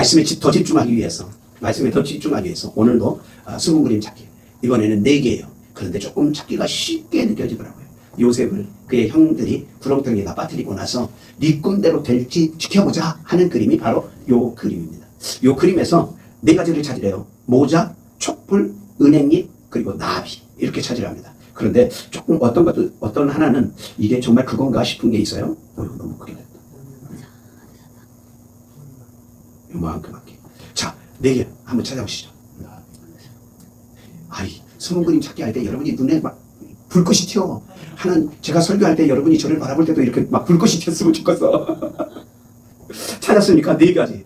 말씀에 더 집중하기 위해서, 오늘도 숨은 그림 찾기. 이번에는 4개예요. 그런데 조금 찾기가 쉽게 느껴지더라고요. 요셉을 그의 형들이 구렁텅이에다 빠뜨리고 나서 네 꿈대로 될지 지켜보자 하는 그림이 바로 요 그림입니다. 요 그림에서 4가지를 찾으래요. 모자, 촛불, 은행잎, 그리고 나비. 이렇게 찾으랍니다. 그런데 조금 어떤 하나는 이게 정말 그건가 싶은 게 있어요. 너무 크게 됐다. 요만큼밖에. 자, 4개 한번 찾아보시죠. 숨은 그림 찾기 할 때 여러분이 눈에 막 불꽃이 튀어. 제가 설교할 때 여러분이 저를 바라볼 때도 이렇게 막 불꽃이 튀었으면 좋겠어. 찾았습니까? 4가지.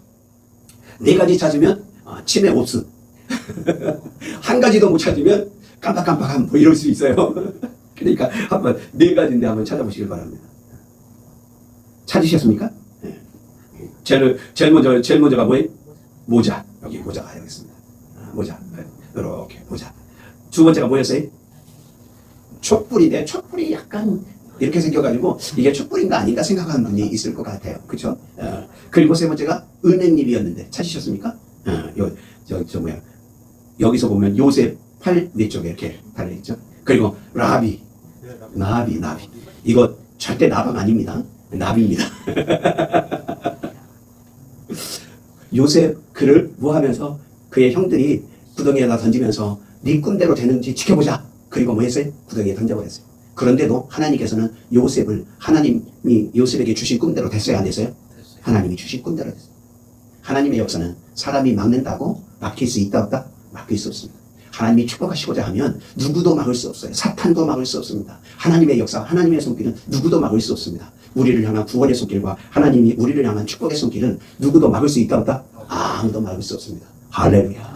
4가지 찾으면 치매 옵스. 한 가지도 못 찾으면 깜빡깜빡한 뭐 이럴 수 있어요. 그러니까 한번 4가지인데 한번 찾아보시길 바랍니다. 찾으셨습니까? 네. 제일 먼저가 뭐예요? 모자. 여기 모자가 하겠습니다. 모자. 이렇게 모자. 2번째가 뭐였어요? 촛불인데 촛불이 약간 이렇게 생겨가지고 이게 촛불인가 아닌가 생각하는 분이 있을 것 같아요. 그렇죠? 그리고 3번째가 은행잎이었는데 찾으셨습니까? 여기서 보면 요셉 팔 위쪽에 이렇게 달려있죠. 그리고 나비. 이거 절대 나방 아닙니다. 나비입니다. 요셉 그를 뭐 하면서 그의 형들이 구덩이에다 던지면서 네 꿈대로 되는지 지켜보자. 그리고 뭐 했어요? 구덩이에 던져버렸어요. 그런데도 하나님께서는 하나님이 요셉에게 주신 꿈대로 됐어요? 안 됐어요? 하나님이 주신 꿈대로 됐어요. 하나님의 역사는 사람이 막는다고 막힐 수 있다 없다? 막힐 수 없습니다. 하나님이 축복하시고자 하면 누구도 막을 수 없어요. 사탄도 막을 수 없습니다. 하나님의 역사, 하나님의 손길은 누구도 막을 수 없습니다. 우리를 향한 구원의 손길과 하나님이 우리를 향한 축복의 손길은 누구도 막을 수 있다 없다? 아무도 막을 수 없습니다. 할렐루야.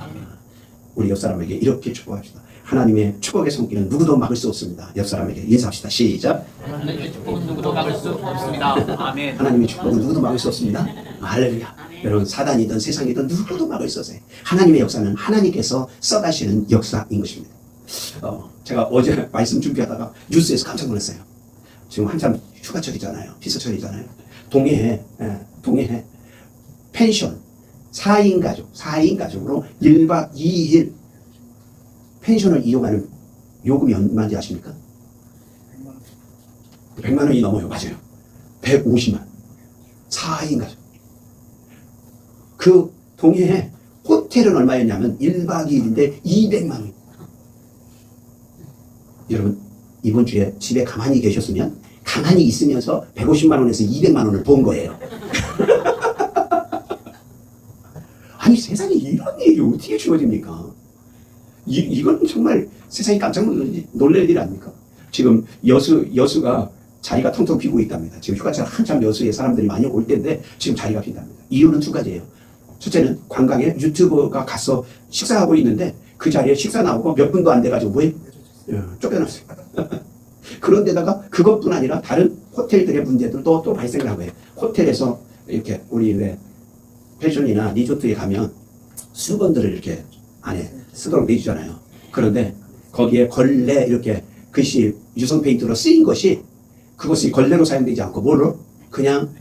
우리 옆 사람에게 이렇게 축복합시다. 하나님의 축복의 손길은 누구도 막을 수 없습니다. 옆 사람에게 인사합시다. 시작. 하나님의 축복은 누구도 막을 수 없습니다. 아멘. 하나님의 축복은 누구도 막을 수 없습니다. 할렐루야. 여러분, 사단이든 세상이든 누구도 막을 수 없어요. 하나님의 역사는 하나님께서 써가시는 역사인 것입니다. 제가 어제 말씀 준비하다가 뉴스에서 깜짝 놀랐어요. 지금 한참 휴가철이잖아요. 피서철이잖아요. 동해에 펜션 4인 가족으로 1박 2일 펜션을 이용하는 요금이 얼마인지 아십니까? 100만 원이 넘어요. 맞아요. 150만. 4인 가족. 그 동해에 호텔은 얼마였냐면 1박 2일인데 200만 원. 여러분, 이번 주에 집에 가만히 계셨으면 가만히 있으면서 150만 원에서 200만 원을 본 거예요. 아니, 세상에 이런 일이 어떻게 주어집니까? 이건 정말 세상이 깜짝 놀랄 일 아닙니까? 지금 여수가 자리가 텅텅 비고 있답니다. 지금 휴가철 한참 여수에 사람들이 많이 올 때인데 지금 자리가 빈답니다. 이유는 2가지예요. 첫째는 관광에 유튜버가 가서 식사하고 있는데 그 자리에 식사 나오고 몇 분도 안 돼가지고 뭐해? 쫓겨났어요. 그런데다가 그것뿐 아니라 다른 호텔들의 문제들도 또 발생을 하고요. 호텔에서 이렇게 우리 왜 펜션이나 리조트에 가면 수건들을 이렇게 안에 쓰도록 내주잖아요. 그런데 거기에 걸레 이렇게 글씨 유성 페인트로 쓰인 것이 그것이 걸레로 사용되지 않고 뭘로? 그냥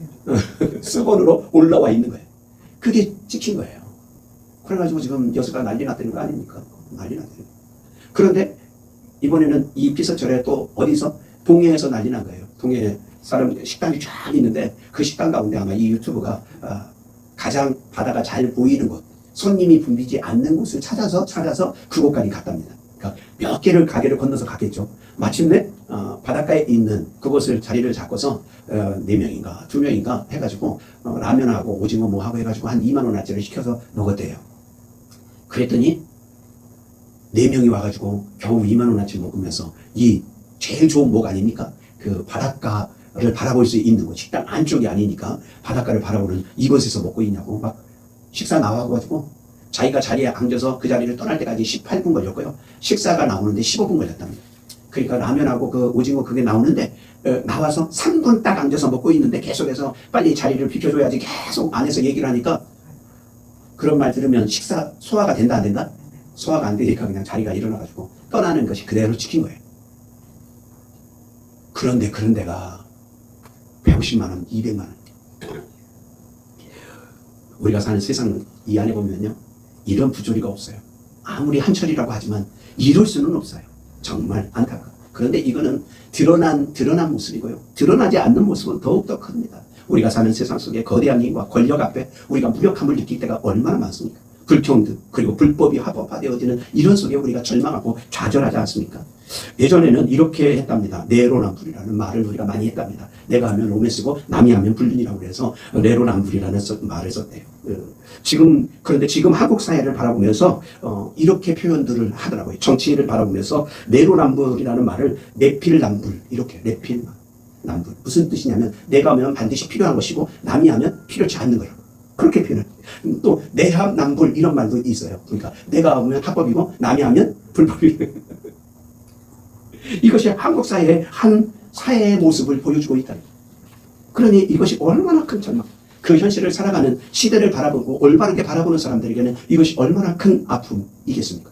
수건으로 올라와 있는 거예요. 그게 찍힌 거예요. 그래가지고 지금 여수가 난리 났다는 거 아닙니까? 난리 났대요. 그런데 이번에는 이 피서철에 또 어디서? 동해에서 난리 난 거예요. 동해에 식당이 쫙 있는데 그 식당 가운데 아마 이 유튜브가 가장 바다가 잘 보이는 곳, 손님이 붐비지 않는 곳을 찾아서 그곳까지 갔답니다. 그러니까 몇 개를 가게를 건너서 갔겠죠. 마침내 바닷가에 있는 그곳을 자리를 잡고서 4명인가 2명인가 해가지고 라면하고 오징어 뭐 하고 해가지고 한 2만 원어치를 시켜서 먹었대요. 그랬더니 4명이 와가지고 겨우 2만 원어치 먹으면서 이 제일 좋은 목 아닙니까? 그 바닷가를 바라볼 수 있는 곳, 식당 안쪽이 아니니까 바닷가를 바라보는 이곳에서 먹고 있냐고 막 식사 나와가지고 자기가 자리에 앉아서 그 자리를 떠날 때까지 18분 걸렸고요. 식사가 나오는데 15분 걸렸답니다. 그러니까 라면하고 그 오징어 그게 나오는데 나와서 3분 딱 앉아서 먹고 있는데 계속해서 빨리 자리를 비켜줘야지 계속 안에서 얘기를 하니까 그런 말 들으면 식사 소화가 된다 안 된다? 소화가 안 되니까 그냥 자리가 일어나가지고 떠나는 것이 그대로 지킨 거예요. 그런데 그런 데가 150만 원, 200만 원. 우리가 사는 세상 이 안에 보면요, 이런 부조리가 없어요. 아무리 한철이라고 하지만 이룰 수는 없어요. 정말 안타까워. 그런데 이거는 드러난 모습이고요. 드러나지 않는 모습은 더욱더 큽니다. 우리가 사는 세상 속에 거대한 힘과 권력 앞에 우리가 무력함을 느낄 때가 얼마나 많습니까? 불평등, 그리고 불법이 합법화되어지는 이런 속에 우리가 절망하고 좌절하지 않습니까? 예전에는 이렇게 했답니다. 내로남불이라는 말을 우리가 많이 했답니다. 내가 하면 로맨스고 남이 하면 불륜이라고 해서 내로남불이라는 말을 썼대요. 그런데 지금 한국 사회를 바라보면서 이렇게 표현들을 하더라고요. 정치를 바라보면서 내로남불이라는 말을 내필남불, 이렇게 내필남불. 무슨 뜻이냐면 내가 하면 반드시 필요한 것이고 남이 하면 필요치 않는 거예요. 그렇게 표현해요. 또 내합남불 이런 말도 있어요. 그러니까 내가 하면 합법이고 남이 하면 불법이에요. 이것이 한국 사회의 한 사회의 모습을 보여주고 있다. 그러니 이것이 얼마나 큰 절망, 그 현실을 살아가는 시대를 바라보고 올바르게 바라보는 사람들에게는 이것이 얼마나 큰 아픔이겠습니까?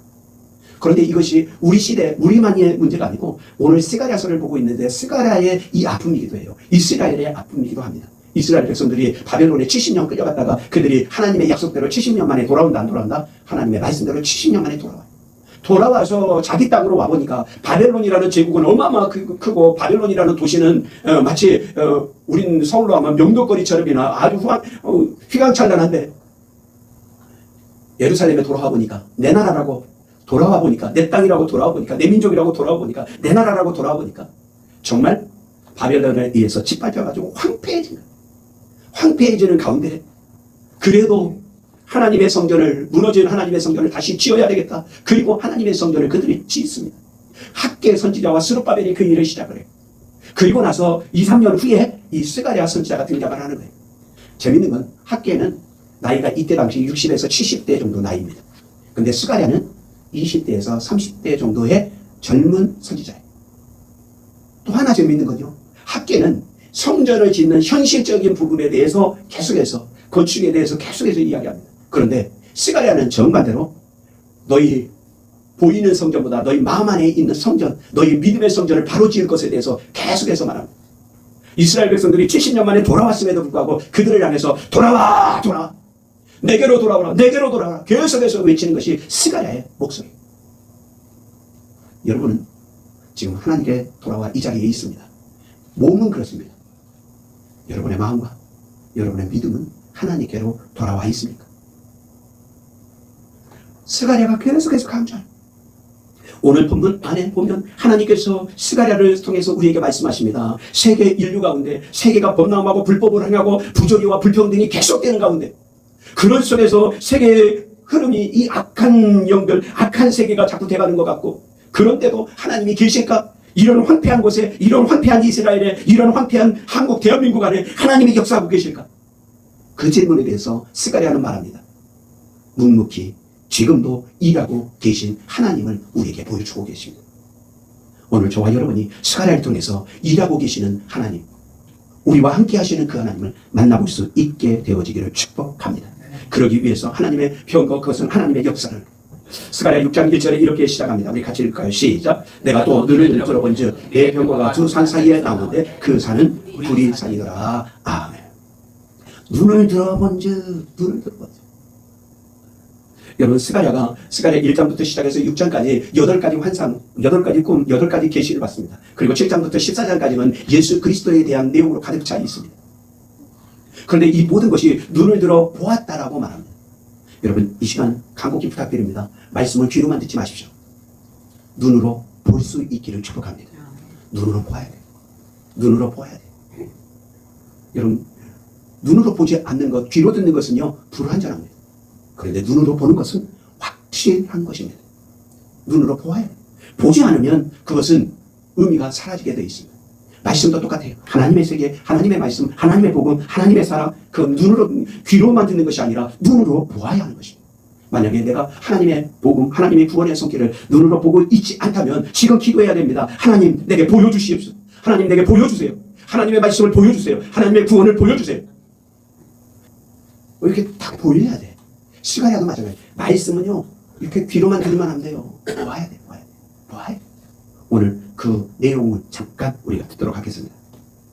그런데 이것이 우리 시대, 우리만의 문제가 아니고 오늘 스가랴서를 보고 있는데 스가랴의 이 아픔이기도 해요. 이스라엘의 아픔이기도 합니다. 이스라엘 백성들이 바벨론에 70년 끌려갔다가 그들이 하나님의 약속대로 70년 만에 돌아온다 안 돌아온다? 하나님의 말씀대로 70년 만에 돌아와요. 돌아와서 자기 땅으로 와보니까 바벨론이라는 제국은 어마어마하게 크고 바벨론이라는 도시는 마치 우린 서울로 하면 명도거리처럼이나 아주 휘황찬란한데 예루살렘에 돌아와 보니까 내 나라라고 돌아와 보니까 내 땅이라고 돌아와 보니까 내 민족이라고 돌아와 보니까 내 나라라고 돌아와 보니까 정말 바벨론에 의해서 짓밟혀가지고 황폐해지는 가운데 그래도 하나님의 성전을 무너진 하나님의 성전을 다시 지어야 되겠다. 그리고 하나님의 성전을 그들이 짓습니다. 학계 선지자와 스룹바벨이 그 일을 시작을 해요. 그리고 나서 2, 3년 후에 이 스가랴 선지자가 등장을 하는 거예요. 재밌는 건 학계는 나이가 이때 당시 60에서 70대 정도 나이입니다. 근데 스가랴는 20대에서 30대 정도의 젊은 선지자예요. 또 하나 재밌는 건요. 학계는 성전을 짓는 현실적인 부분에 대해서 계속해서 건축에 대해서 계속해서 이야기합니다. 그런데 스가랴는 정반대로 너희 보이는 성전보다 너희 마음 안에 있는 성전, 너희 믿음의 성전을 바로 지을 것에 대해서 계속해서 말합니다. 이스라엘 백성들이 70년 만에 돌아왔음에도 불구하고 그들을 향해서 돌아와 내게로 돌아오라 내게로 돌아오라 계속해서 외치는 것이 스가랴의 목소리. 여러분은 지금 하나님께 돌아와 이 자리에 있습니다. 몸은 그렇습니다. 여러분의 마음과 여러분의 믿음은 하나님께로 돌아와 있습니까? 스가랴가 계속해서 강조해요. 오늘 본문 안에 보면 하나님께서 스가랴를 통해서 우리에게 말씀하십니다. 세계 인류 가운데 세계가 범람하고 불법을 행하고 부조리와 불평등이 계속되는 가운데 그런 속에서 세계의 흐름이 이 악한 영들, 악한 세계가 자꾸 돼가는 것 같고 그런데도 하나님이 계실까? 이런 황폐한 곳에, 이런 황폐한 이스라엘에, 이런 황폐한 한국 대한민국 안에 하나님이 역사하고 계실까? 그 질문에 대해서 스가랴는 말합니다. 묵묵히 지금도 일하고 계신 하나님을 우리에게 보여주고 계십니다. 오늘 저와 여러분이 스가랴를 통해서 일하고 계시는 하나님, 우리와 함께 하시는 그 하나님을 만나볼 수 있게 되어지기를 축복합니다. 그러기 위해서 하나님의 평거, 그것은 하나님의 역사를 스가랴 6장 1절에 이렇게 시작합니다. 우리 같이 읽을까요? 시작. 내가 또 눈을 들어본즉 내 병거가 두 산 사이에 나오는데 그 산은 불이 산이더라. 아멘. 눈을 들어본즉 여러분 스가랴 1장부터 시작해서 6장까지 8가지 환상, 8가지 꿈, 8가지 계시를 받습니다. 그리고 7장부터 14장까지는 예수 그리스도에 대한 내용으로 가득 차 있습니다. 그런데 이 모든 것이 눈을 들어 보았다라고 말합니다. 여러분 이 시간 간곡히 부탁드립니다. 말씀을 귀로만 듣지 마십시오. 눈으로 볼 수 있기를 축복합니다. 눈으로 보아야 돼요. 눈으로 보아야 돼요. 여러분 눈으로 보지 않는 것, 귀로 듣는 것은요 불완전합니다. 그런데 눈으로 보는 것은 확실한 것입니다. 눈으로 보아야 돼요. 보지 않으면 그것은 의미가 사라지게 되어 있습니다. 말씀도 똑같아요. 하나님의 세계, 하나님의 말씀, 하나님의 복음, 하나님의 사랑, 그 눈으로, 귀로만 듣는 것이 아니라 눈으로 보아야 하는 것입니다. 만약에 내가 하나님의 복음, 하나님의 구원의 손길을 눈으로 보고 있지 않다면 지금 기도해야 됩니다. 하나님 내게 보여주시옵소서. 하나님 내게 보여주세요. 하나님의 말씀을 보여주세요. 하나님의 구원을 보여주세요. 이렇게 딱 보여야 돼. 스가랴도 마찬가지예요. 말씀은요 이렇게 귀로만 들으면 안 돼요. 보아야 돼. 보아야 돼. 오늘 그 내용을 잠깐 우리가 듣도록 하겠습니다.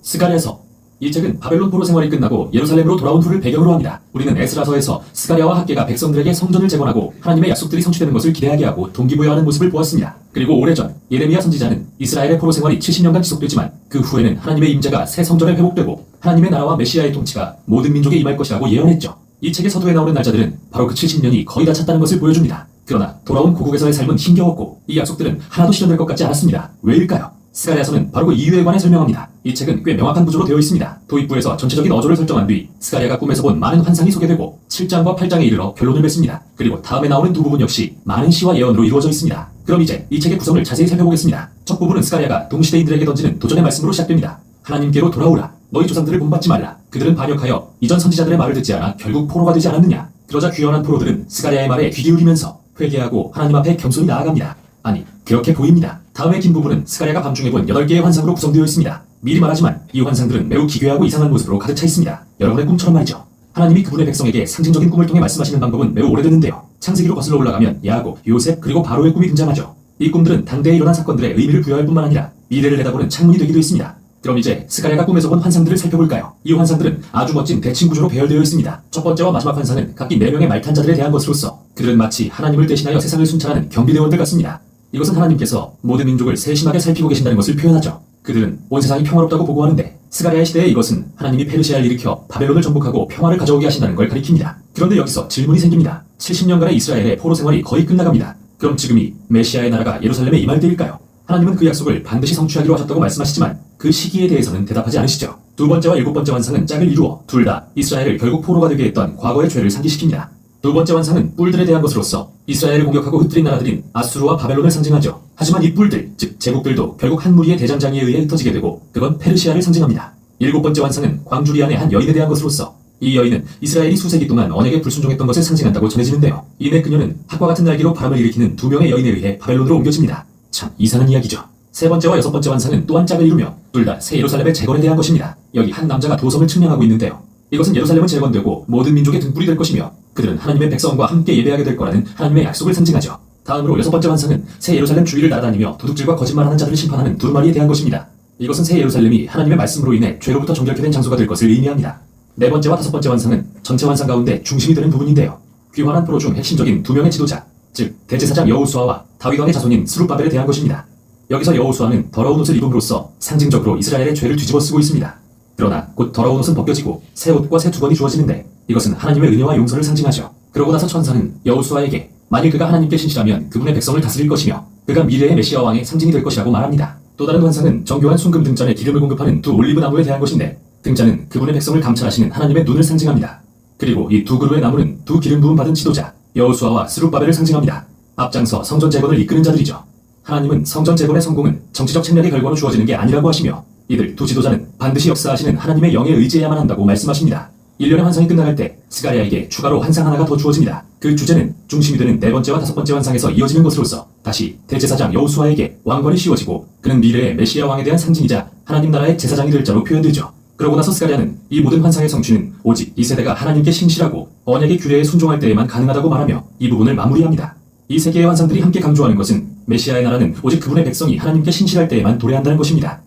스가랴서 이 책은 바벨론 포로 생활이 끝나고 예루살렘으로 돌아온 후를 배경으로 합니다. 우리는 에스라서에서 스가랴와 학개가 백성들에게 성전을 재건하고 하나님의 약속들이 성취되는 것을 기대하게 하고 동기부여하는 모습을 보았습니다. 그리고 오래전 예레미야 선지자는 이스라엘의 포로 생활이 70년간 지속되지만 그 후에는 하나님의 임재가 새 성전에 회복되고 하나님의 나라와 메시아의 통치가 모든 민족에 임할 것이라고 예언했죠. 이 책의 서두에 나오는 날짜들은 바로 그 70년이 거의 다 찼다는 것을 보여줍니다. 그러나 돌아온 고국에서의 삶은 힘겨웠고 이 약속들은 하나도 실현될 것 같지 않았습니다. 왜일까요? 스가랴서는 바로 그 이유에 관해 설명합니다. 이 책은 꽤 명확한 구조로 되어 있습니다. 도입부에서 전체적인 어조를 설정한 뒤 스가랴가 꿈에서 본 많은 환상이 소개되고 7장과 8장에 이르러 결론을 맺습니다. 그리고 다음에 나오는 두 부분 역시 많은 시와 예언으로 이루어져 있습니다. 그럼 이제 이 책의 구성을 자세히 살펴보겠습니다. 첫 부분은 스가랴가 동시대인들에게 던지는 도전의 말씀으로 시작됩니다. 하나님께로 돌아오라. 너희 조상들을 본받지 말라. 그들은 반역하여 이전 선지자들의 말을 듣지 않아 결국 포로가 되지 않았느냐. 그러자 귀환한 포로들은 스가랴의 말에 귀 기울이면서 회개하고 하나님 앞에 겸손히 나아갑니다. 아니, 그렇게 보입니다. 다음의 긴 부분은 스가랴가 밤중에 본 8개의 환상으로 구성되어 있습니다. 미리 말하지만 이 환상들은 매우 기괴하고 이상한 모습으로 가득 차 있습니다. 여러분의 꿈처럼 말이죠. 하나님이 그분의 백성에게 상징적인 꿈을 통해 말씀하시는 방법은 매우 오래됐는데요. 창세기로 거슬러 올라가면 야곱, 요셉 그리고 바로의 꿈이 등장하죠. 이 꿈들은 당대에 일어난 사건들의 의미를 부여할 뿐만 아니라 미래를 내다보는 창문이 되기도 했습니다. 그럼 이제 스가랴가 꿈에서 본 환상들을 살펴볼까요? 이 환상들은 아주 멋진 대칭 구조로 배열되어 있습니다. 첫 번째와 마지막 환상은 각기 4명의 말탄자들에 대한 것으로서 그들은 마치 하나님을 대신하여 세상을 순찰하는 경비대원들 같습니다. 이것은 하나님께서 모든 민족을 세심하게 살피고 계신다는 것을 표현하죠. 그들은 온 세상이 평화롭다고 보고하는데 스가랴의 시대에 이것은 하나님이 페르시아를 일으켜 바벨론을 정복하고 평화를 가져오게 하신다는 걸 가리킵니다. 그런데 여기서 질문이 생깁니다. 70년간의 이스라엘의 포로 생활이 거의 끝나갑니다. 그럼 지금이 메시아의 나라가 예루살렘에 임할 때일까요? 하나님은 그 약속을 반드시 성취하기로 하셨다고 말씀하시지만 그 시기에 대해서는 대답하지 않으시죠. 두 번째와 7번째 환상은 짝을 이루어 둘 다 이스라엘을 결국 포로가 되게 했던 과거의 죄를 상기시킵니다. 두 번째 환상은 뿔들에 대한 것으로서 이스라엘을 공격하고 흩뜨린 나라들인 아수르와 바벨론을 상징하죠. 하지만 이 뿔들, 즉 제국들도 결국 한 무리의 대장장이에 의해 흩어지게 되고 그건 페르시아를 상징합니다. 7번째 환상은 광주리 안의 한 여인에 대한 것으로서 이 여인은 이스라엘이 수세기 동안 언에게 불순종했던 것을 상징한다고 전해지는데요. 이내 그녀는 학과 같은 날개로 바람을 일으키는 2명의 여인에 의해 바벨론으로 옮겨집니다. 참 이상한 이야기죠. 세 번째와 6번째 환상은 또한 짝을 이루며 둘 다 새 예루살렘의 재건에 대한 것입니다. 여기 한 남자가 도성을 측량하고 있는데요. 이것은 예루살렘은 재건되고 모든 민족의 등불이 될 것이며 그들은 하나님의 백성과 함께 예배하게 될 거라는 하나님의 약속을 상징하죠. 다음으로 6번째 환상은 새 예루살렘 주위를 날아다니며 도둑질과 거짓말하는 자들을 심판하는 두루마리에 대한 것입니다. 이것은 새 예루살렘이 하나님의 말씀으로 인해 죄로부터 정결케 된 장소가 될 것을 의미합니다. 네 번째와 5번째 환상은 전체 환상 가운데 중심이 되는 부분인데요. 귀환한 포로 중 핵심적인 2명의 지도자, 즉 대제사장 여호수아와 다윗 왕의 자손인 스룹바벨에 대한 것입니다. 여기서 여호수아는 더러운 옷을 입음으로써 상징적으로 이스라엘의 죄를 뒤집어 쓰고 있습니다. 그러나 곧 더러운 옷은 벗겨지고 새 옷과 새 두건이 주어지는데 이것은 하나님의 은혜와 용서를 상징하죠. 그러고 나서 천사는 여호수아에게 만일 그가 하나님께 신실하면 그분의 백성을 다스릴 것이며 그가 미래의 메시아 왕의 상징이 될 것이라고 말합니다. 또 다른 환상은 정교한 순금 등잔에 기름을 공급하는 두 올리브 나무에 대한 것인데 등잔은 그분의 백성을 감찰하시는 하나님의 눈을 상징합니다. 그리고 이 두 그루의 나무는 두 기름 부음 받은 지도자 여호수아와 스룹바벨을 상징합니다. 앞장서 성전 재건을 이끄는 자들이죠. 하나님은 성전 재건의 성공은 정치적 책략의 결과로 주어지는 게 아니라고 하시며 이들 두 지도자는 반드시 역사하시는 하나님의 영에 의지해야만 한다고 말씀하십니다. 1년의 환상이 끝나갈 때 스가랴에게 추가로 환상 하나가 더 주어집니다. 그 주제는 중심이 되는 4번째와 5번째 환상에서 이어지는 것으로서 다시 대제사장 여호수아에게 왕권이 씌워지고 그는 미래의 메시아 왕에 대한 상징이자 하나님 나라의 제사장이 될 자로 표현되죠. 그러고 나서 스가랴는 이 모든 환상의 성취는 오직 이 세대가 하나님께 신실하고 언약의 규례에 순종할 때에만 가능하다고 말하며 이 부분을 마무리합니다. 이 세 개의 환상들이 함께 강조하는 것은 메시아의 나라는 오직 그분의 백성이 하나님께 신실할 때에만 도래한다는 것입니다.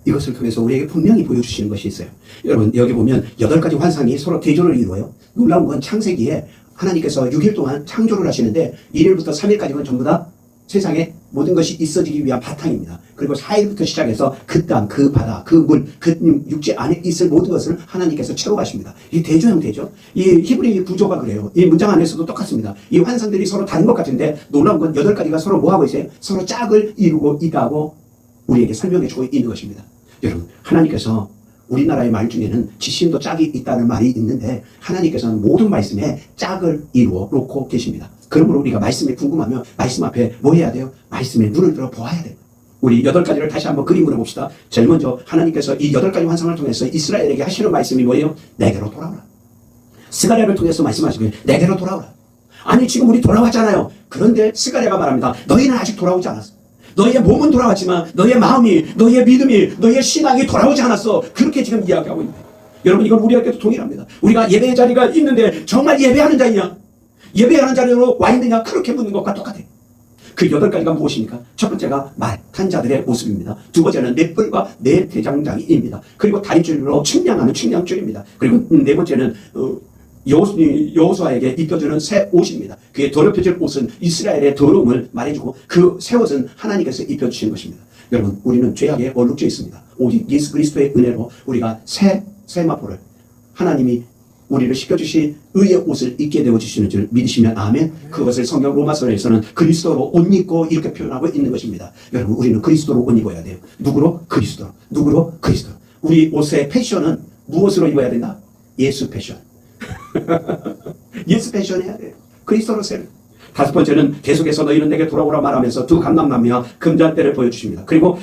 이것을 통해서 우리에게 분명히 보여주시는 것이 있어요. 여러분 여기 보면 8가지 환상이 서로 대조를 이루어요. 놀라운 건 창세기에 하나님께서 6일 동안 창조를 하시는데 1일부터 3일까지는 전부 다 세상에 모든 것이 있어지기 위한 바탕입니다. 그리고 4일부터 시작해서 그 땅, 그 바다, 그 물, 그 육지 안에 있을 모든 것을 하나님께서 채워가십니다. 이 대조형 되죠. 이 히브리 구조가 그래요. 이 문장 안에서도 똑같습니다. 이 환상들이 서로 다른 것 같은데 놀라운 건 8가지가 서로 뭐하고 있어요? 서로 짝을 이루고 있다고 우리에게 설명해주고 있는 것입니다. 여러분 하나님께서 우리나라의 말 중에는 지신도 짝이 있다는 말이 있는데 하나님께서는 모든 말씀에 짝을 이루어 놓고 계십니다. 그러므로 우리가 말씀이 궁금하면 말씀 앞에 뭐 해야 돼요? 말씀에 눈을 들어 보아야 돼요. 우리 8가지를 다시 한번 그림으로 봅시다. 제일 먼저 하나님께서 이 8가지 환상을 통해서 이스라엘에게 하시는 말씀이 뭐예요? 내게로 돌아오라. 스가랴를 통해서 말씀하시고요. 내게로 돌아오라. 아니 지금 우리 돌아왔잖아요. 그런데 스가랴가 말합니다. 너희는 아직 돌아오지 않았어. 너희의 몸은 돌아왔지만 너희의 마음이, 너희의 믿음이, 너희의 신앙이 돌아오지 않았어. 그렇게 지금 이야기하고 있는데 여러분 이건 우리에게도 동일합니다. 우리가 예배의 자리가 있는데 정말 예배하는 자이냐? 예배하는 자리로 와 있느냐? 그렇게 묻는 것과 똑같아요. 그 8가지가 무엇입니까? 첫 번째가 말, 탄자들의 모습입니다. 두 번째는 네 뿔과 네 대장장이입니다. 그리고 다리줄로 측량하는 측량줄입니다. 그리고 네 번째는 여호수아에게 입혀주는 새 옷입니다. 그의 더럽혀질 옷은 이스라엘의 더러움을 말해주고 그 새 옷은 하나님께서 입혀주신 것입니다. 여러분, 우리는 죄악에 얼룩져 있습니다. 오직 예수 그리스도의 은혜로 우리가 새 세마포를 하나님이 우리를 시켜주신 의의 옷을 입게 되어주시는 줄 믿으시면 아멘. 그것을 성경 로마서에서는 그리스도로 옷 입고 이렇게 표현하고 있는 것입니다. 여러분, 우리는 그리스도로 옷 입어야 돼요. 누구로? 그리스도로. 누구로? 그리스도로. 우리 옷의 패션은 무엇으로 입어야 된다? 예수 패션. 예수 패션 해야 돼요. 그리스도로 세를. 다섯 번째는 계속해서 너희는 내게 돌아오라 말하면서 두 감람나무와 금잔대를 보여주십니다. 그리고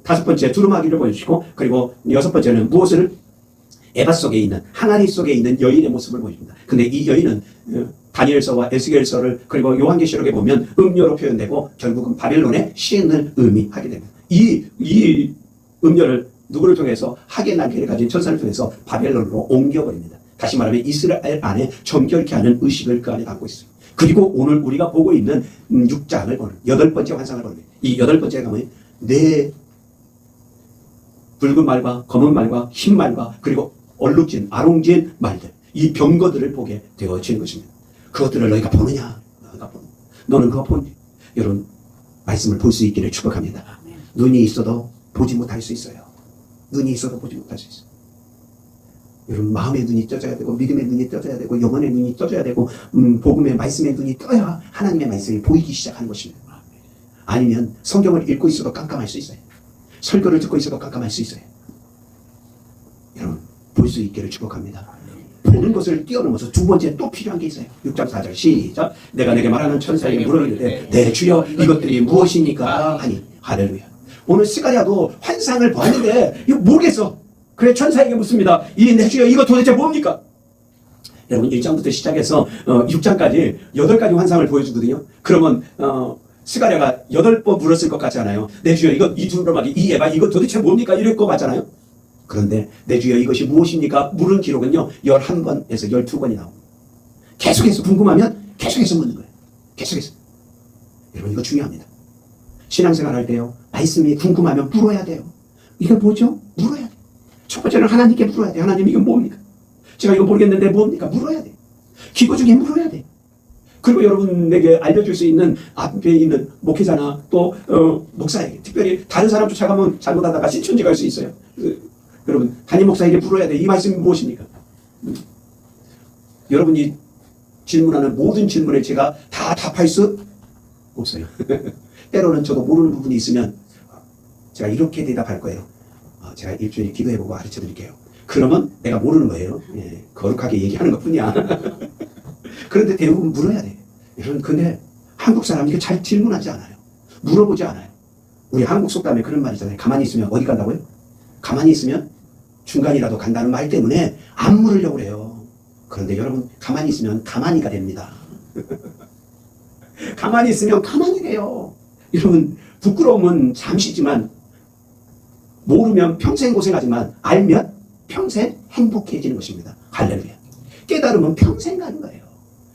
다섯 번째 두루마기를 보여주시고, 그리고 여섯 번째는 무엇을? 에바 속에 있는, 항아리 속에 있는 여인의 모습을 보여줍니다. 근데 이 여인은 다니엘서와 에스겔서를 그리고 요한계시록에 보면 음녀로 표현되고 결국은 바벨론의 시인을 의미하게 됩니다. 이 음녀를 누구를 통해서 학의 날개를 가진 천사를 통해서 바벨론으로 옮겨버립니다. 다시 말하면 이스라엘 안에 정결케 하는 의식을 그 안에 담고 있습니다. 그리고 오늘 우리가 보고 있는 6장을 보는 8번째 환상을 보는 이 8번째가 뭐예요? 네 붉은 말과 검은 말과 흰 말과 그리고 얼룩진 아롱진 말들, 이 병거들을 보게 되어지는 것입니다. 그것들을 너희가 보느냐? 너는 그거 보니? 여러분, 말씀을 볼 수 있기를 축복합니다. 눈이 있어도 보지 못할 수 있어요. 눈이 있어도 보지 못할 수 있어요. 여러분, 마음의 눈이 떠져야 되고 믿음의 눈이 떠져야 되고 영혼의 눈이 떠져야 되고 복음의 말씀의 눈이 떠야 하나님의 말씀이 보이기 시작하는 것입니다. 아니면 성경을 읽고 있어도 깜깜할 수 있어요. 설교를 듣고 있어도 깜깜할 수 있어요. 여러분, 볼 수 있기를 축복합니다. 보는 것을 뛰어넘어서 두 번째 또 필요한 게 있어요. 6장 4절 시작. 내가 내게 말하는 천사에게 물었는데 내 주여 이것들이 무엇입니까? 하니 할렐루야. 오늘 스가랴도 환상을 보았는데 이거 모르겠어. 그래 천사에게 묻습니다. 이 내 주여 이거 도대체 뭡니까? 여러분 1장부터 시작해서 6장까지 8가지 환상을 보여주거든요. 그러면 스가랴가 8번 물었을 것 같지 않아요? 내 주여 이거 이 두루마기 이 에바 이거 도대체 뭡니까? 이럴 것 같잖아요. 그런데 내 주여 이것이 무엇입니까? 물은 기록은요 11번에서 12번이 나옵니다. 계속해서 궁금하면 계속해서 묻는 거예요. 계속해서. 여러분 이거 중요합니다. 신앙생활 할 때요 말씀이 궁금하면 물어야 돼요. 이게 뭐죠? 물어야 돼요. 첫 번째는 하나님께 물어야 돼요. 하나님 이건 뭡니까? 제가 이거 모르겠는데 뭡니까? 물어야 돼요. 기도 중에 물어야 돼요. 그리고 여러분에게 알려줄 수 있는 앞에 있는 목회자나 또 목사에게 특별히 다른 사람 쫓아가면 잘못하다가 신천지 갈 수 있어요. 여러분 담임 목사에게 물어야 돼요. 이 말씀이 무엇입니까? 여러분이 질문하는 모든 질문에 제가 다 답할 수 없어요. 때로는 저도 모르는 부분이 있으면 제가 이렇게 대답할 거예요. 제가 일주일 기도해보고 가르쳐 드릴게요. 그러면 내가 모르는 거예요. 예, 거룩하게 얘기하는 것 뿐이야. 그런데 대부분 물어야 돼. 여러분, 근데 한국 사람이 이렇게 잘 질문하지 않아요. 물어보지 않아요. 우리 한국 속담에 그런 말 있잖아요. 가만히 있으면 어디 간다고요? 가만히 있으면 중간이라도 간다는 말 때문에 안 물으려고 그래요. 그런데 여러분, 가만히 있으면 가만히가 됩니다. 가만히 있으면 가만히 돼요. 여러분, 부끄러움은 잠시지만 모르면 평생 고생하지만 알면 평생 행복해지는 것입니다. 할렐루야. 깨달으면 평생 가는 거예요.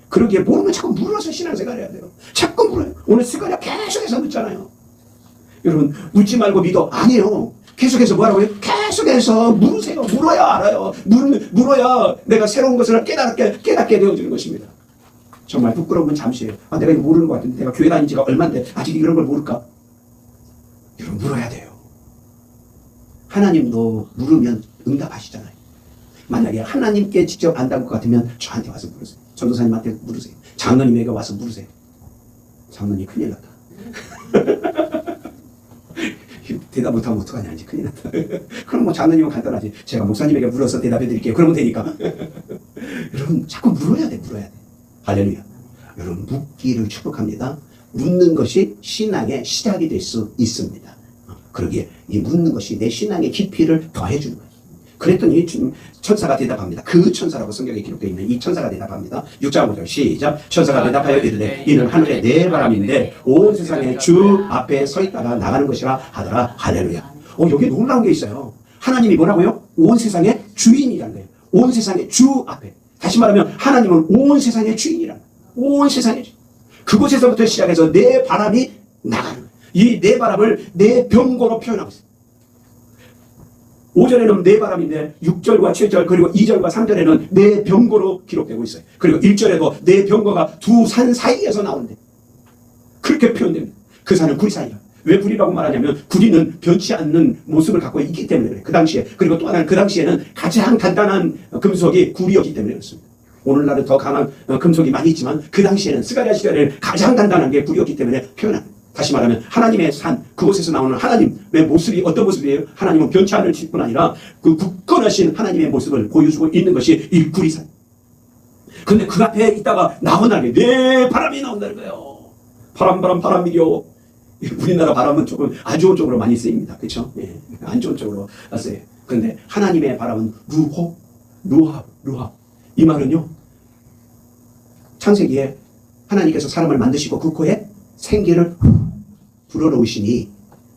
그러기에 모르면 자꾸 물어서 신앙생활 해야 돼요. 자꾸 물어요. 오늘 스가랴 계속해서 묻잖아요. 여러분 묻지 말고 믿어. 아니에요. 계속해서 뭐라고요? 계속해서 물으세요. 물어야 알아요. 물어야 내가 새로운 것을 깨닫게 되어지는 것입니다. 정말 부끄러움은 잠시예요. 내가 이거 모르는 것 같은데 내가 교회 다닌 지가 얼만데 아직 이런 걸 모를까? 여러분 물어야 돼요. 하나님도 물으면 응답하시잖아요. 만약에 하나님께 직접 안다는 것 같으면 저한테 와서 물으세요. 전도사님한테 물으세요. 장로님에게 와서 물으세요. 장로님 큰일 났다. 대답 못하면 어떡하냐 이제 큰일 났다. 그럼 뭐 장로님은 간단하지. 제가 목사님에게 물어서 대답해 드릴게요. 그러면 되니까. 여러분 자꾸 물어야 돼. 할렐루야. 여러분 묻기를 축복합니다. 묻는 것이 신앙의 시작이 될 수 있습니다. 그러기에 이 묻는 것이 내 신앙의 깊이를 더해주는 거예요. 그랬더니 천사가 대답합니다. 그 천사라고 성경에 기록되어 있는 이 천사가 대답합니다. 6장 5절 시작. 천사가 대답하여 이르되 이는 하늘의 네 바람인데 온 세상의 주 앞에 서 있다가 나가는 것이라 하더라. 할렐루야. 여기 놀라운 게 있어요. 하나님이 뭐라고요? 온 세상의 주인이라는 거예요. 온 세상의 주 앞에. 다시 말하면 하나님은 온 세상의 주인이라는 거예요. 온 세상의 주인. 그곳에서부터 시작해서 내 바람이 나가는 거예요. 이 내 바람을 내 병거로 표현하고 있어요. 5절에는 내 바람인데 6절과 7절 그리고 2절과 3절에는 내 병거로 기록되고 있어요. 그리고 1절에도 내 병거가 두 산 사이에서 나오는데 그렇게 표현됩니다. 그 산은 구리 산이야. 왜 구리라고 말하냐면 구리는 변치 않는 모습을 갖고 있기 때문에 그래요. 그 당시에. 그리고 또 하나는 그 당시에는 가장 단단한 금속이 구리였기 때문에 그렇습니다. 오늘날은 더 강한 금속이 많이 있지만 그 당시에는 스가랴 시대에는 가장 단단한 게 구리였기 때문에 표현합니다. 다시 말하면 하나님의 산, 그곳에서 나오는 하나님의 모습이 어떤 모습이에요? 하나님은 변치 않을 뿐 아니라 그 굳건하신 하나님의 모습을 보여주고 있는 것이 이 구리산. 근데 그 앞에 있다가 나온다는 게 내 바람이 나온다는 거예요. 바람이요. 우리나라 바람은 조금 안 좋은 쪽으로 많이 쓰입니다. 그렇죠? 예, 안 좋은 쪽으로 쓰여요. 그런데 하나님의 바람은 루하. 이 말은요. 창세기에 하나님께서 사람을 만드시고 그 코에 생기를 불어넣으시니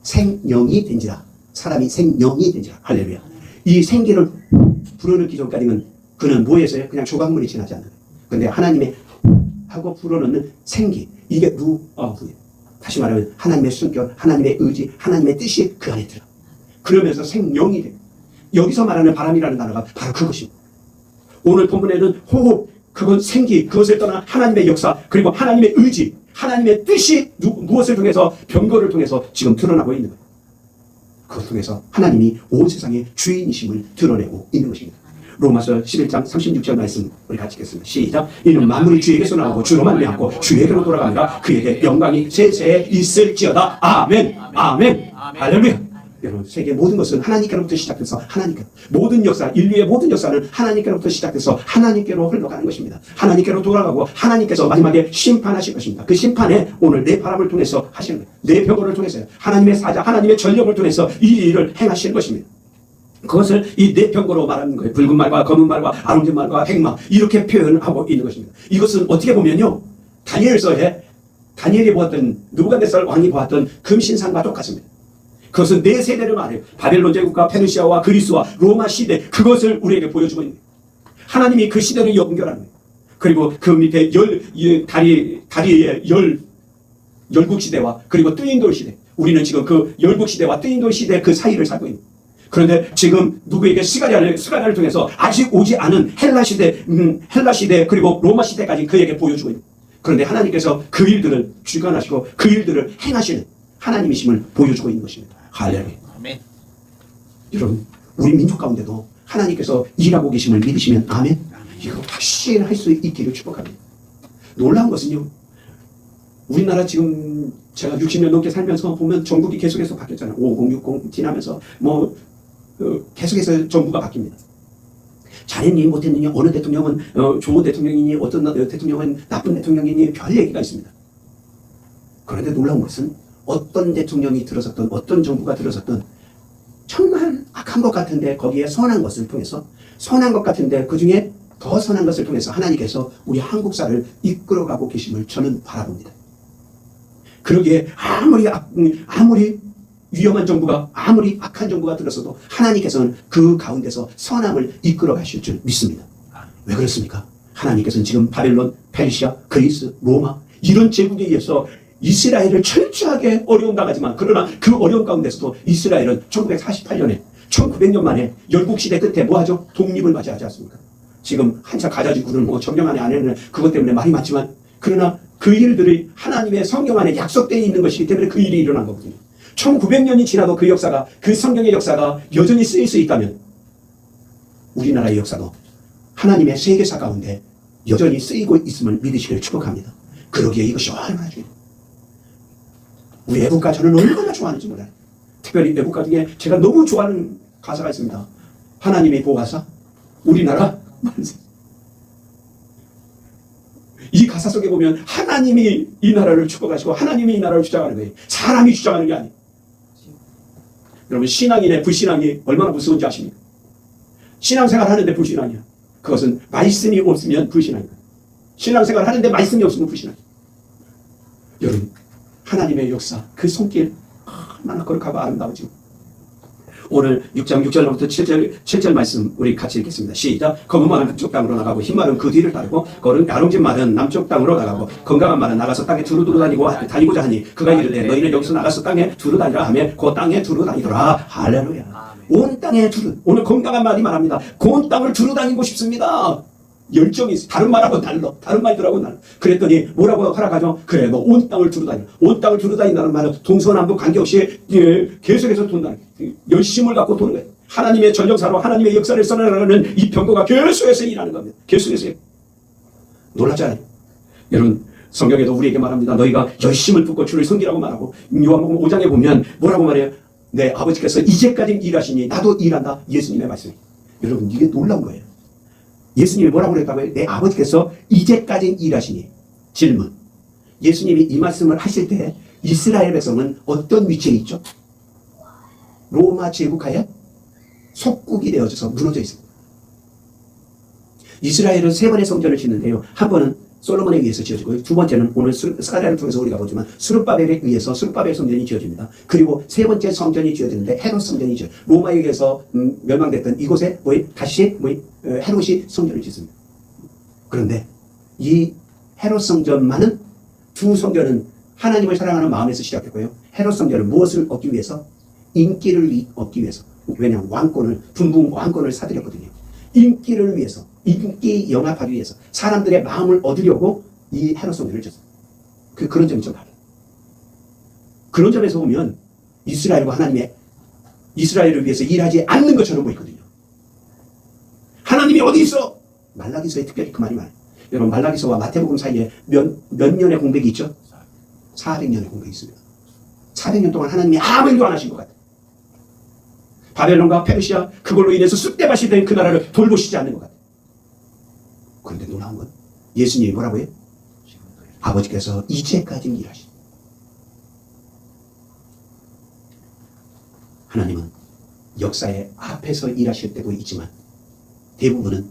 생명이 된지라. 사람이 생명이 된지라. 할렐루야. 이 생기를 불어넣기 전까지는 그는 뭐였어요? 그냥 조각물이 지나지 않는 거예요. 그런데 하나님의 하고 불어넣는 생기, 이게 루아후예요. 다시 말하면 하나님의 성격, 하나님의 의지, 하나님의 뜻이 그 안에 들어. 그러면서 생명이 돼요. 여기서 말하는 바람이라는 단어가 바로 그것입니다. 오늘 본문에는 호흡, 그건 생기, 그것을 떠나 하나님의 역사, 그리고 하나님의 의지, 하나님의 뜻이 무엇을 통해서 병거를 통해서 지금 드러나고 있는 거예요. 그것 통해서 하나님이 온 세상의 주인이심을 드러내고 있는 것입니다. 로마서 11장 36절 말씀 우리 같이 읽겠습니다. 시작. 이는 만물이 주에게서 나오고 주로 말미암고 주에게로 돌아가니라. 그에게 영광이 세세에 있을지어다. 아멘. 할렐루야. 여러분, 세계 모든 것은 하나님께로부터 시작돼서 하나님께로, 모든 역사, 인류의 모든 역사는 하나님께로부터 시작돼서 하나님께로 흘러가는 것입니다. 하나님께로 돌아가고 하나님께서 마지막에 심판하실 것입니다. 그 심판에 오늘 내 바람을 통해서 하시는 거예요. 내 병거를 통해서요. 하나님의 사자, 하나님의 전력을 통해서 이 일을 행하시는 것입니다. 그것을 이 내 병거로 말하는 거예요. 붉은 말과 검은 말과 아름진 말과 백마, 이렇게 표현하고 있는 것입니다. 이것은 어떻게 보면요, 다니엘이 보았던, 느부갓네살 왕이 보았던 금신상과 똑같습니다. 그것은 네 세대를 말해요. 바벨론 제국과 페르시아와 그리스와 로마 시대, 그것을 우리에게 보여주고 있는 거예요. 하나님이 그 시대를 연결하는 거예요. 그리고 그 밑에 다리에 열국 시대와 그리고 뜨인돌 시대, 우리는 지금 그 열국 시대와 뜨인돌 시대 그 사이를 살고 있는 거예요. 그런데 지금 누구에게 스가랴를 통해서 아직 오지 않은 헬라 시대 그리고 로마 시대까지 그에게 보여주고 있는 거예요. 그런데 하나님께서 그 일들을 주관하시고 그 일들을 행하시는 하나님이심을 보여주고 있는 것입니다. 할렐루야. 아멘. 여러분, 우리 민족 가운데도 하나님께서 일하고 계심을 믿으시면 아멘. 이거 확신할 수 있기를 축복합니다. 놀라운 것은요, 우리나라 지금 제가 60년 넘게 살면서 보면 정국이 계속해서 바뀌었잖아요. 5060 지나면서 계속해서 정부가 바뀝니다. 잘했니 못했느냐, 어느 대통령은 좋은 대통령이니 어떤 대통령은 나쁜 대통령이니 별 얘기가 있습니다. 그런데 놀라운 것은 어떤 대통령이 들어섰던 어떤 정부가 들어섰던 정말 악한 것 같은데 거기에 선한 것을 통해서, 선한 것 같은데 그 중에 더 선한 것을 통해서 하나님께서 우리 한국사를 이끌어가고 계심을 저는 바라봅니다. 그러기에 아무리 위험한 정부가, 아무리 악한 정부가 들어서도 하나님께서는 그 가운데서 선함을 이끌어 가실 줄 믿습니다. 왜 그렇습니까? 하나님께서는 지금 바벨론, 페르시아, 그리스, 로마 이런 제국에 의해서 이스라엘을 철저하게 어려움 당하지만, 그러나 그 어려움 가운데서도 이스라엘은 1948년에 1900년 만에 열국시대 끝에 뭐하죠? 독립을 맞이하지 않습니까? 지금 한참 가자지구는 정령 안에는 그것 때문에 말이 많지만, 그러나 그 일들이 하나님의 성경 안에 약속되어 있는 것이기 때문에 그 일이 일어난 거거든요. 1900년이 지나도 그 역사가, 그 성경의 역사가 여전히 쓰일 수 있다면 우리나라의 역사도 하나님의 세계사 가운데 여전히 쓰이고 있음을 믿으시기를 축복합니다. 그러기에 이것이 얼마나 중요해요. 우리 애국가 저는 얼마나 좋아하는지 몰라요. 특별히 애국가 중에 제가 너무 좋아하는 가사가 있습니다. 하나님의 보호하사 우리나라 만세. 이 가사 속에 보면 하나님이 이 나라를 축복하시고 하나님이 이 나라를 주장하는 거예요. 사람이 주장하는 게 아니에요. 여러분, 신앙이네 불신앙이 얼마나 무서운지 아십니까? 신앙생활 하는데 불신앙이야. 그것은 말씀이 없으면 불신앙이다. 신앙생활 하는데 말씀이 없으면 불신앙이다. 여러분, 하나님의 역사, 그 손길 얼마나 거룩하고 아름다우지. 오늘 6장 6절부터 7절 말씀 우리 같이 읽겠습니다. 시작. 검은 말은 북쪽 땅으로 나가고 흰 말은 그 뒤를 따르고 거른 야롱진 말은 남쪽 땅으로 나가고 건강한 말은 나가서 땅에 두루두루 다니고자 하니 그가 이르되 너희는 여기서 나가서 땅에 두루 다니라 하며 그 땅에 두루 다니더라. 할렐루야. 온 땅에 두루. 오늘 건강한 말이 말합니다. 그 온 땅을 두루 다니고 싶습니다. 열정이 있어. 다른 말하고 달라. 다른 말들하고 달라. 그랬더니 뭐라고 허락하죠? 그래, 너 온 땅을 두루 다니. 온 땅을 두루 다닌다는 말은 동서남북 관계없이 계속해서 돈다. 열심을 갖고 도는 거예요. 하나님의 전정사로 하나님의 역사를 써나가는 이 병거가 계속해서 일하는 겁니다. 계속해서. 놀랍잖아요. 여러분, 성경에도 우리에게 말합니다. 너희가 열심을 붓고 주를 섬기라고 말하고 요한복음 5장에 보면 뭐라고 말해요? 내 아버지께서 이제까지 일하시니 나도 일한다. 예수님의 말씀이에요. 여러분, 이게 놀라운 거예요. 예수님이 뭐라고 그랬다고요? 내 아버지께서 이제까지 일하시니. 질문. 예수님이 이 말씀을 하실 때 이스라엘 백성은 어떤 위치에 있죠? 로마 제국하에 속국이 되어져서 무너져 있습니다. 이스라엘은 세 번의 성전을 짓는데요. 한 번은 솔로몬에 의해서 지어지고요. 두 번째는 오늘 스가랴를 통해서 우리가 보지만 스룹바벨에 의해서 스룹바벨 성전이 지어집니다. 그리고 세 번째 성전이 지어지는데 헤롯 성전이 지어. 로마에 의해서 멸망됐던 이곳에 다시 헤롯이 성전을 짓습니다. 그런데 이 헤롯 성전만은 두 성전은 하나님을 사랑하는 마음에서 시작했고요. 헤롯 성전은 무엇을 얻기 위해서? 인기를 얻기 위해서. 왜냐하면 왕권을 분봉 왕권을 사들였거든요. 인기를 위해서, 인기 영합하기 위해서, 사람들의 마음을 얻으려고 이 헤롯 성전을 졌어요. 그런 점이 좀 달라요. 그런 점에서 보면 이스라엘과 이스라엘을 위해서 일하지 않는 것처럼 보이거든요. 하나님이 어디 있어? 말라기서에 특별히 그 말이 많아요. 여러분, 말라기서와 마태복음 사이에 몇 년의 공백이 있죠? 400년의 공백이 있습니다. 400년 동안 하나님이 아무 일도 안 하신 것 같아요. 바벨론과 페르시아, 그걸로 인해서 쑥대밭이 된 그 나라를 돌보시지 않는 것 같아요. 그런데 놀라운 건 예수님이 뭐라고 해요? 아버지께서 이제까지 일하시. 하나님은 역사의 앞에서 일하실 때도 있지만 대부분은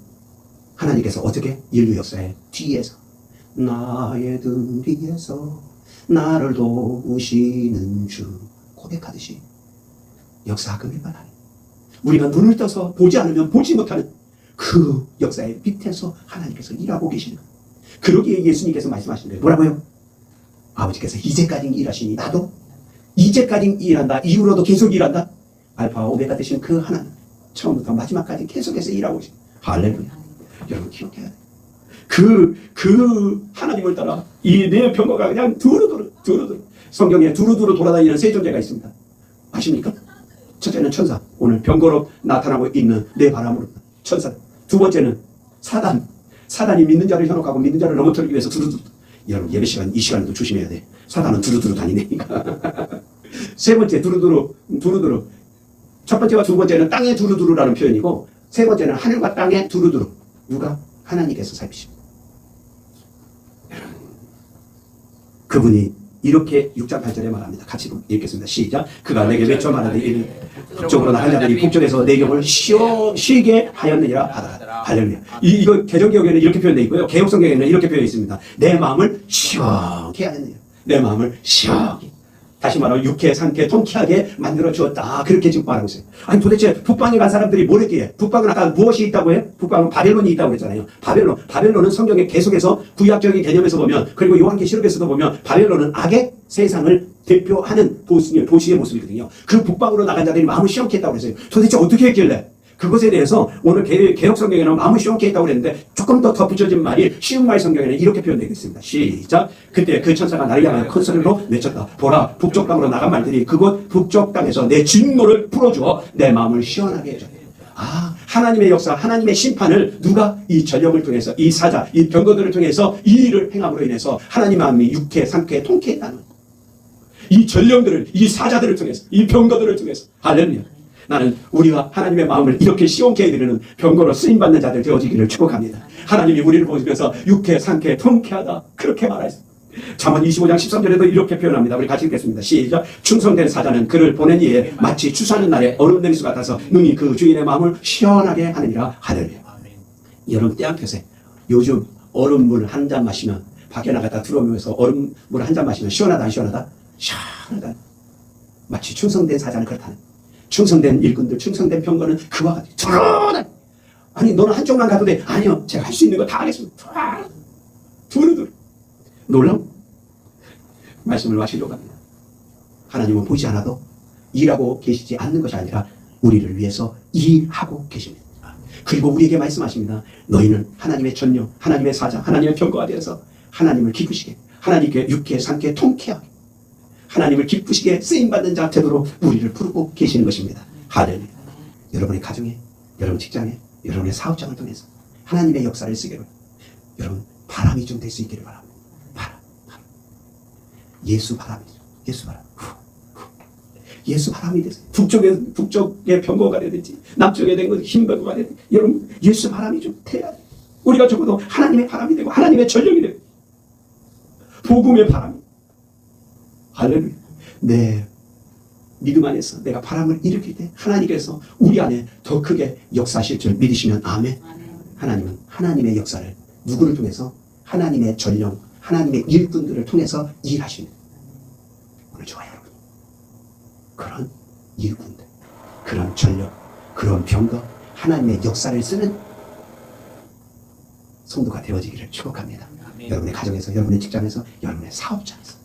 하나님께서 어떻게? 인류 역사의 뒤에서, 나의 등 뒤에서 나를 도우시는 주 고백하듯이 역사하고 일반하네. 우리가 눈을 떠서 보지 않으면 보지 못하는 그 역사의 밑에서 하나님께서 일하고 계시는 거예요. 그러기에 예수님께서 말씀하신 거예요. 뭐라고요? 아버지께서 이제까지 일하시니 나도 이제까지 일한다. 이후로도 계속 일한다. 알파와 오메가 되신 그 하나님, 처음부터 마지막까지 계속해서 일하고 계신 할렐루야. 여러분 기억해야 돼요. 그 하나님을 따라 이 내 병거가 그냥 두루두루 성경에 두루두루 돌아다니는 세 존재가 있습니다. 아십니까? 첫째는 천사, 오늘 병거로 나타나고 있는 내 바람으로 천사. 두 번째는 사단이 믿는 자를 현혹하고 믿는 자를 넘어뜨리기 위해서 두루두루. 여러분 예배 시간 이 시간에도 조심해야 돼. 사단은 두루두루 다니니까. 세 번째 두루두루. 첫 번째와 두 번째는 땅에 두루두루라는 표현이고 세 번째는 하늘과 땅에 두루두루. 누가? 하나님께서 살피십니다. 그분이 이렇게 6장 8절에 말합니다. 같이 읽겠습니다. 시작. 그가 내게 외쳐 말하되 이르 북쪽으로 나간 자들이 북쪽에서 내 경을 쉬게 하였느니라 하더라. 할렐루야. 이거 개정기억에는 이렇게 표현되어 있고요. 개혁성경에는 이렇게 표현되어 있습니다. 내 마음을 시원케 하였느니라. 내 마음을 시원케. 다시 말하면 육회, 상쾌, 통쾌하게 만들어 주었다. 그렇게 지금 말하고 있어요. 아니 도대체 북방에 간 사람들이 뭘 했기에? 북방은 아까 무엇이 있다고 해요? 북방은 바벨론이 있다고 했잖아요. 바벨론은 성경에 계속해서 구약적인 개념에서 보면, 그리고 요한계시록에서도 보면 바벨론은 악의 세상을 대표하는 도시의 모습이거든요. 그 북방으로 나간 자들이 마음을 시원케 했다고 했어요. 도대체 어떻게 했길래? 그것에 대해서 오늘 개혁 성경에는 마음을 시원케 했다고 그랬는데 조금 더 덧붙여진 말이 쉬운 말 성경에는 이렇게 표현되어 있습니다. 시작. 그때 그 천사가 나를 향하여 큰 소리로 외쳤다. 보라, 북쪽 땅으로 나간 말들이 그곳 북쪽 땅에서 내 진노를 풀어주어 내 마음을 시원하게 해줬다. 하나님의 역사, 하나님의 심판을 누가? 이 전령을 통해서, 이 사자, 이 병거들을 통해서 이 일을 행함으로 인해서 하나님 마음이 육회, 상쾌, 통쾌했다는 거예요. 이 전령들을, 이 사자들을 통해서, 이 병거들을 통해서. 할렐루야. 나는 우리가 하나님의 마음을 이렇게 시원케 해드리는 병거로 쓰임받는 자들 되어지기를 축복합니다. 하나님이 우리를 보시면서 육회, 상쾌, 통쾌하다. 그렇게 말하셨습니다. 잠언 25장 13절에도 이렇게 표현합니다. 우리 같이 읽겠습니다. 시작. 충성된 사자는 그를 보낸 이에 마치 추수하는 날에 얼음 냉수 같아서 능히 그 주인의 마음을 시원하게 하느니라. 할렐루야. 여러분 때한표세 요즘 얼음물 한 잔 마시면 밖에 나갔다 들어오면서 얼음물 한 잔 마시면 시원하다 안 시원하다? 시원하다. 마치 충성된 사자는 그렇다는. 충성된 일꾼들, 충성된 병거는 그와 같이 두루두루. 아니 너는 한쪽만 가도 돼. 아니요, 제가 할 수 있는 거 다 하겠습니다. 두루두루. 놀라운 말씀을 마시려고 합니다. 하나님은 보이지 않아도 일하고 계시지 않는 것이 아니라 우리를 위해서 일하고 계십니다. 그리고 우리에게 말씀하십니다. 너희는 하나님의 전령, 하나님의 사자, 하나님의 병거가 되어서 하나님을 기쁘시게, 하나님께 육계, 상계, 통쾌하게, 하나님을 기쁘시게 쓰임받는 자 되도록 우리를 부르고 계시는 것입니다. 할렐루야. 여러분의 가정에, 여러분 직장에, 여러분의 사업장을 통해서 하나님의 역사를 쓰기를, 여러분 바람이 좀 될 수 있기를 바랍니다. 바람. 예수 바람이죠. 예수 바람. 예수 바람이 되세요. 북쪽의 병거가 되든지 남쪽에 된 것이 흰 병거가 되든지 여러분 예수 바람이 좀 돼야 돼요. 우리가 적어도 하나님의 바람이 되고 하나님의 전력이 되고 복음의 바람이. 할렐루야. 내 믿음 안에서 내가 바람을 일으킬 때 하나님께서 우리 안에 더 크게 역사하실 줄 믿으시면 아멘. 하나님은 하나님의 역사를 누구를 통해서? 하나님의 전령, 하나님의 일꾼들을 통해서 일하십니다. 오늘 좋아요, 여러분. 그런 일꾼들, 그런 전력, 그런 병거, 하나님의 역사를 쓰는 성도가 되어지기를 축복합니다. 여러분의 가정에서, 여러분의 직장에서, 여러분의 사업장에서